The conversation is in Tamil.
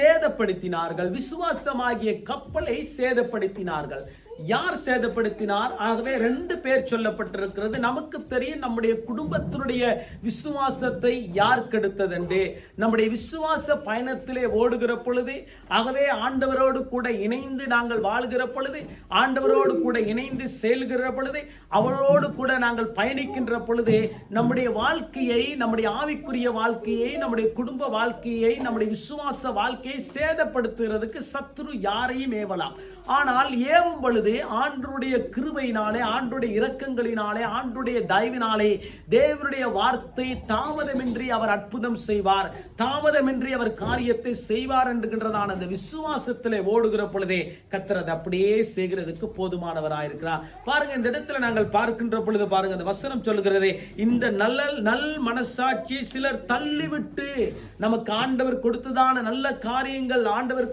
சேதப்படுத்தினார்கள். விசுவாசமாகிய கப்பலை சேதப்படுத்தினார்கள். யார் சேதப்படுத்தினார்? ஆகவே 2 பேர் சொல்லப்பட்டிருக்கிறது. நமக்கு தெரியும் நம்முடைய குடும்பத்தினுடைய விசுவாசத்தை யார் கெடுத்ததென்று. நம்முடைய விசுவாச பயணத்திலே ஓடுகிற பொழுது, ஆகவே ஆண்டவரோடு கூட இணைந்து நாங்கள் வாழ்கிற பொழுது, ஆண்டவரோடு கூட இணைந்து செயல்கிற பொழுது, அவரோடு கூட நாங்கள் பயணிக்கின்ற பொழுது நம்முடைய வாழ்க்கையை, நம்முடைய ஆவிக்குரிய வாழ்க்கையை, நம்முடைய குடும்ப வாழ்க்கையை, நம்முடைய விசுவாச வாழ்க்கையை சேதப்படுத்துகிறதுக்கு சத்துரு யாரையும் ஏவலாம். ஆனால் ஏவும் பொழுது ஆண்டவருடைய கிருபையினாலே, ஆண்டவருடைய இரக்கங்களினாலே, ஆண்டவருடைய தயவினாலே தேவனுடைய வார்த்தை தாமதமின்றி அவர் அற்புதம் செய்வார், தாமதமின்றி அவர் காரியத்தை செய்வார் என்கின்றதான அந்த விசுவாசத்திலே ஓடுகிற பொழுதே கர்த்தர் அப்படியே செய்கிறதுக்கு போதுமானவராயிருக்கிறார். பாருங்க, இந்த இடத்துல நாங்கள் பார்க்கின்ற பொழுது பாருங்க, அந்த வசனம் சொல்லுகிறதே, இந்த நல் மனசாட்சியை சிலர் தள்ளிவிட்டு, நமக்கு ஆண்டவர் கொடுத்ததான நல்ல காரியங்கள், ஆண்டவர்